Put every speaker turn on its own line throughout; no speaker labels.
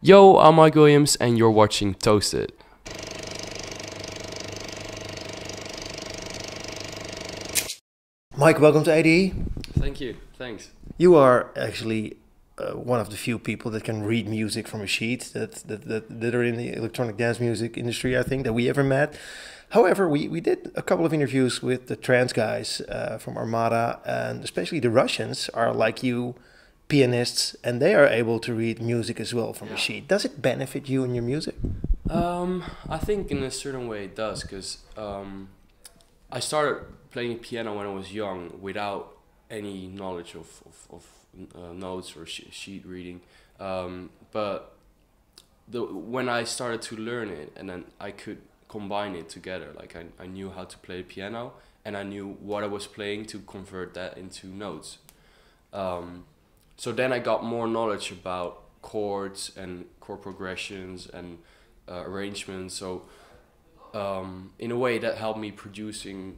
Yo, I'm Mike Williams and you're watching Toasted.
Mike, welcome to ADE.
Thank you, thanks.
You are actually one of the few people that can read music from a sheet that are in the electronic dance music industry, I think, that we ever met. However, we did a couple of interviews with the trance guys from Armada, and especially the Russians are like you, pianists, and they are able to read music as well from a sheet. Does it benefit you in your music?
I think in a certain way it does, because I started playing piano when I was young without any knowledge of notes or sheet reading. But when I started to learn it, and then I could combine it together, like I knew how to play piano and I knew what I was playing to convert that into notes. So then I got more knowledge about chords and chord progressions and arrangements. So in a way that helped me producing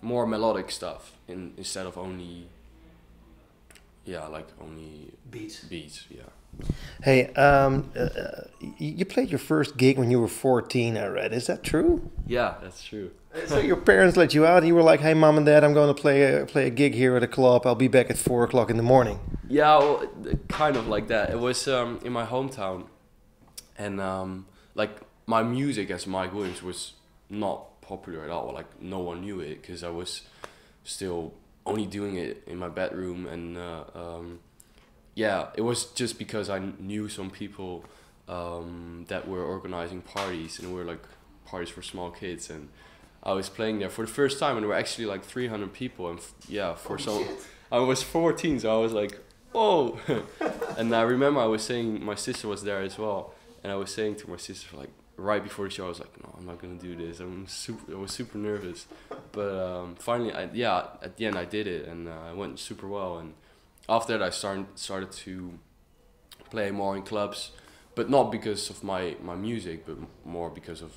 more melodic stuff instead of only beats. Yeah.
Hey, you played your first gig when you were 14, I read. Is that true?
Yeah, that's true.
So your parents let you out and you were like, hey, mom and dad, I'm going to play a gig here at a club. I'll be back at 4 o'clock in the morning.
Yeah, well, kind of like that. It was in my hometown. And like my music as Mike Williams was not popular at all. Like no one knew it because I was still only doing it in my bedroom. And yeah, it was just because I knew some people that were organizing parties, and were like parties for small kids, and I was playing there for the first time, and there were actually like 300 people, and I was 14, so I was like, whoa. And I remember I was saying, my sister was there as well, and I was saying to my sister, like right before the show, I was like, no, I'm not gonna do this. I was super nervous, but finally, at the end I did it, and it went super well. And after that, I started to play more in clubs, but not because of my music, but more because of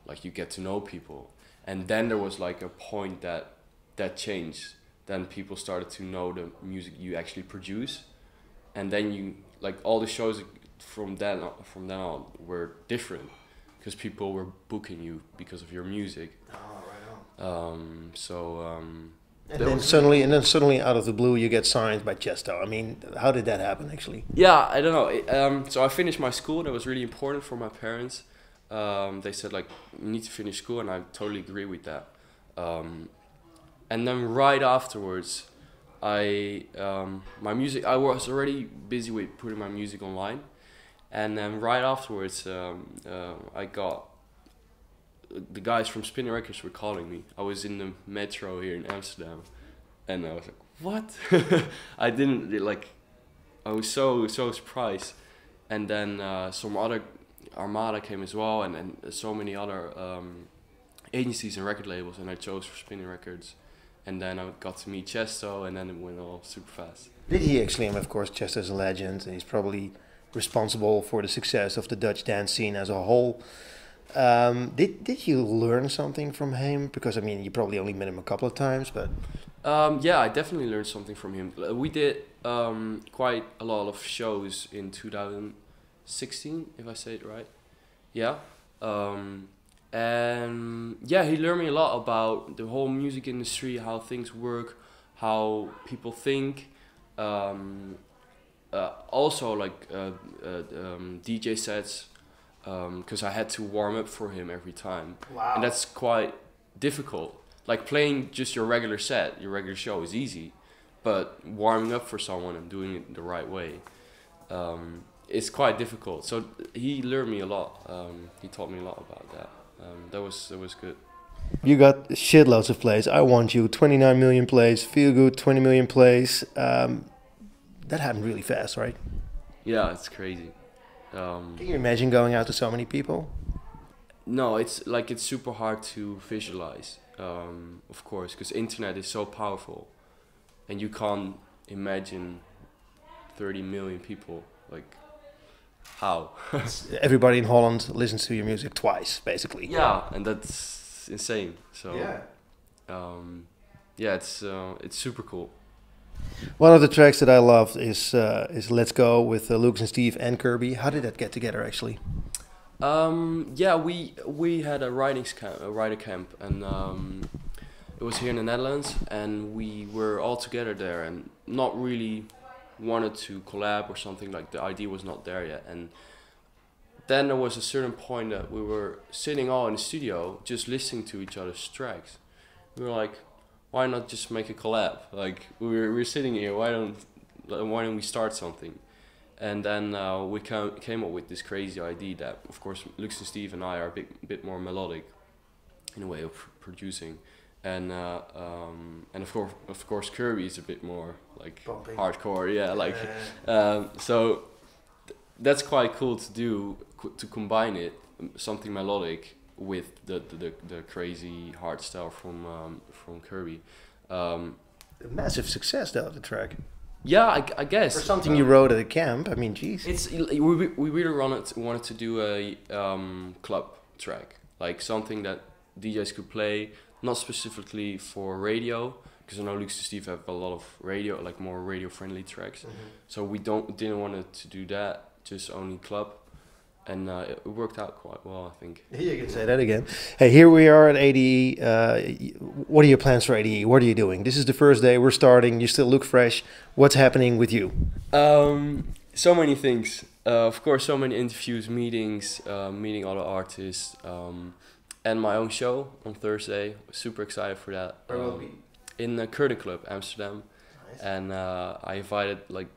like you get to know people. And then there was like a point that changed. Then people started to know the music you actually produce, and then you like all the shows from then on were different because people were booking you because of your music.
Oh, right on. And then suddenly out of the blue you get signed by Chesto. I mean, how did that happen actually?
Yeah, I don't know. So I finished my school. That was really important for my parents. They said like, you need to finish school, and I totally agree with that. And then right afterwards, I was already busy with putting my music online, and then right afterwards, I got the guys from Spinning Records were calling me. I was in the metro here in Amsterdam, and I was like, what? I didn't like. I was so surprised, and then some other Armada came as well, and so many other agencies and record labels, and I chose for Spinning Records, and then I got to meet Chesto, and then it went all super fast.
Did he actually? And of course, Chesto's a legend, and he's probably responsible for the success of the Dutch dance scene as a whole. Did you learn something from him? Because I mean, you probably only met him a couple of times, but
yeah, I definitely learned something from him. We did quite a lot of shows in 2016, if I say it right. Yeah. And yeah, he learned me a lot about the whole music industry, how things work, how people think. Also like DJ sets, because I had to warm up for him every time.
Wow.
And that's quite difficult. Like playing just your regular set, your regular show is easy, but warming up for someone and doing it the right way, it's quite difficult. So he learned me a lot. He taught me a lot about that. That was good.
You got shitloads of plays. I Want You, 29 million plays. Feel Good, 20 million plays. That happened really fast, right?
Yeah, it's crazy.
Can you imagine going out to so many people?
No, it's super hard to visualize, of course, because internet is so powerful, and you can't imagine 30 million people. Like, how?
Everybody in Holland listens to your music twice, basically.
Yeah, and that's insane. So
yeah,
yeah, it's super cool.
One of the tracks that I loved is "Let's Go" with Lucas and Steve and Kirby. How did that get together actually?
Yeah, we had a writer camp, and it was here in the Netherlands, and we were all together there, and not really wanted to collab or something. Like the idea was not there yet, and then there was a certain point that we were sitting all in the studio, just listening to each other's tracks. We were like, why not just make a collab? Like we're sitting here, why don't we start something? And then we came up with this crazy idea that, of course, Lucas and Steve and I are a bit more melodic in a way of producing, and of course Kirby is a bit more like
Pumping.
hardcore, yeah, like so that's quite cool to do, to combine it, something melodic with the crazy hard style from Kirby.
Massive success though, the track.
Yeah, I guess.
For something you wrote at a camp, I mean, geez.
We really wanted to do a club track, like something that DJs could play, not specifically for radio, because I know Lucas and Steve have a lot of radio, like more radio friendly tracks. So we didn't want to do that, just only club. And it worked out quite well, I think.
You can say that again. Hey, here we are at ADE. What are your plans for ADE? What are you doing? This is the first day. We're starting. You still look fresh. What's happening with you?
So many things. Of course, so many interviews, meetings, meeting other artists, and my own show on Thursday. Super excited for that.
Where will it be?
In the Curtain Club, Amsterdam. Nice. And I invited like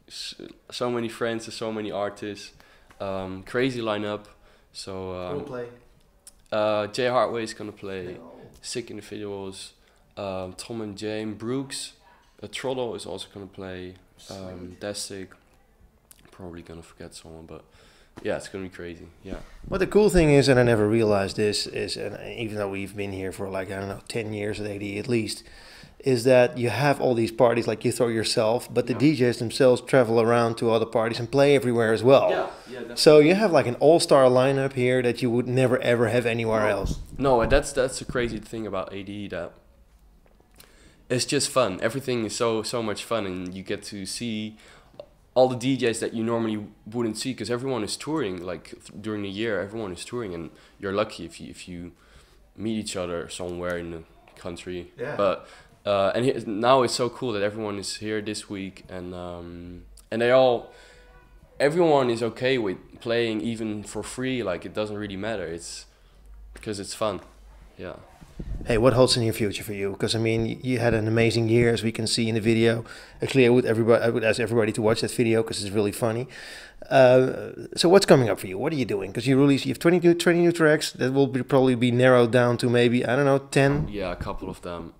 so many friends and so many artists. Crazy lineup. So
Who'll play?
Jay Hartway is gonna play.
No.
Sick Individuals. Tom and Jane Brooks. Trollo is also gonna play. Destic. Probably gonna forget someone, but yeah, it's gonna be crazy. Yeah.
What the cool thing is, and I never realized this, is, and even though we've been here for like, I don't know, 10 years at ADE at least, is that you have all these parties like you throw yourself, but the DJs themselves travel around to other parties and play everywhere as well.
Yeah, definitely.
So you have like an all-star lineup here that you would never ever have anywhere else.
No, and that's the crazy thing about ADE, that it's just fun. Everything is so much fun, and you get to see all the DJs that you normally wouldn't see, because everyone is touring. Like during the year, everyone is touring, and you're lucky if you meet each other somewhere in the country.
Yeah.
But now it's so cool that everyone is here this week, and everyone is okay with playing even for free. Like it doesn't really matter. It's because it's fun. Yeah.
Hey, what holds in your future for you? Because I mean, you had an amazing year, as we can see in the video. Actually, I would ask everybody to watch that video because it's really funny. So what's coming up for you? What are you doing? Because you have 20 new tracks that will probably be narrowed down to maybe, I don't know, 10.
Yeah, a couple of them.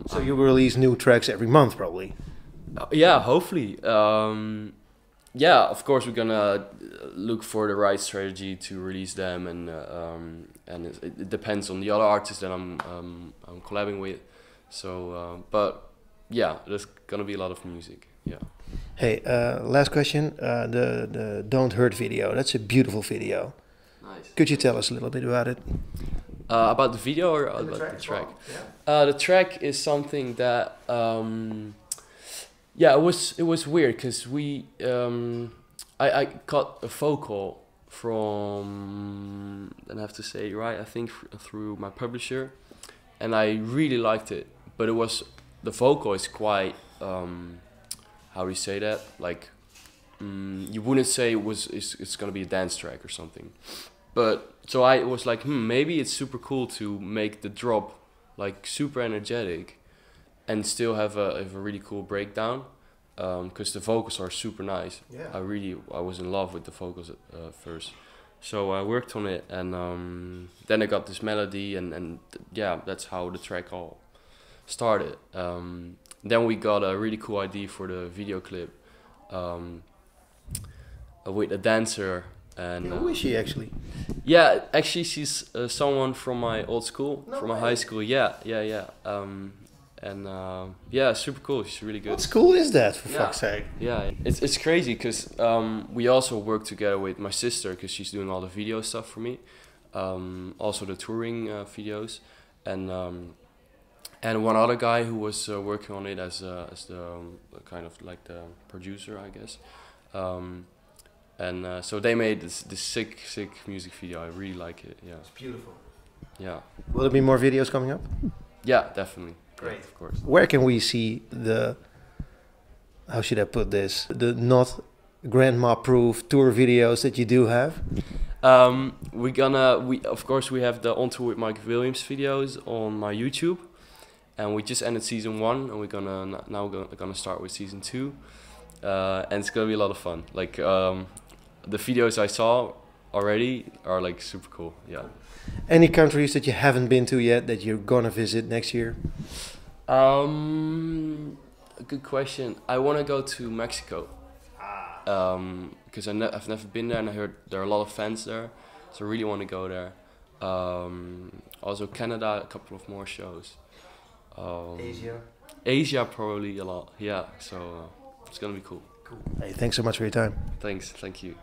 So you will release new tracks every month, probably.
Yeah, hopefully. Yeah, of course we're gonna look for the right strategy to release them, and it depends on the other artists that I'm collabing with. So, but yeah, there's gonna be a lot of music. Yeah.
Hey, last question. The Don't Hurt video. That's a beautiful video.
Nice.
Could you tell us a little bit about it?
About the video or about the track? Yeah. The track is something that. Yeah, it was weird because I got a vocal from, and I have to say right, I think through my publisher, and I really liked it. But the vocal is quite how do you say that? Like you wouldn't say it's gonna be a dance track or something. But so I was like, maybe it's super cool to make the drop like super energetic and still have a really cool breakdown, because the vocals are super nice. Yeah. I was in love with the vocals at first, so I worked on it, and then I got this melody, and yeah, that's how the track all started. Then we got a really cool idea for the video clip, with a dancer. And
who is she actually?
Yeah, actually she's someone from my old school,
No
from
way.
my high school. Yeah. Yeah, super cool. She's really good.
What school is that, for fuck's sake?
Yeah, it's crazy because we also work together with my sister, because she's doing all the video stuff for me, also the touring videos, and and one other guy who was working on it as the kind of like the producer, I guess. And so they made this sick music video. I really like it. Yeah.
It's beautiful.
Yeah.
Will there be more videos coming up?
Yeah, definitely.
Great.
Yeah, of course.
Where can we see the, how should I put this, the not grandma-proof tour videos that you do have?
We of course we have the On Tour with Mike Williams videos on my YouTube, and we just ended season 1, and we're gonna start with season 2, and it's gonna be a lot of fun. Like the videos I saw already are like super cool. Yeah.
Any countries that you haven't been to yet that you're gonna visit next year?
Good question. I want to go to Mexico. Because I've never been there, and I heard there are a lot of fans there, so I really want to go there. Also Canada, a couple of more shows. Asia probably a lot. Yeah, so it's gonna be cool.
Hey, thanks so much for your time.
Thank you.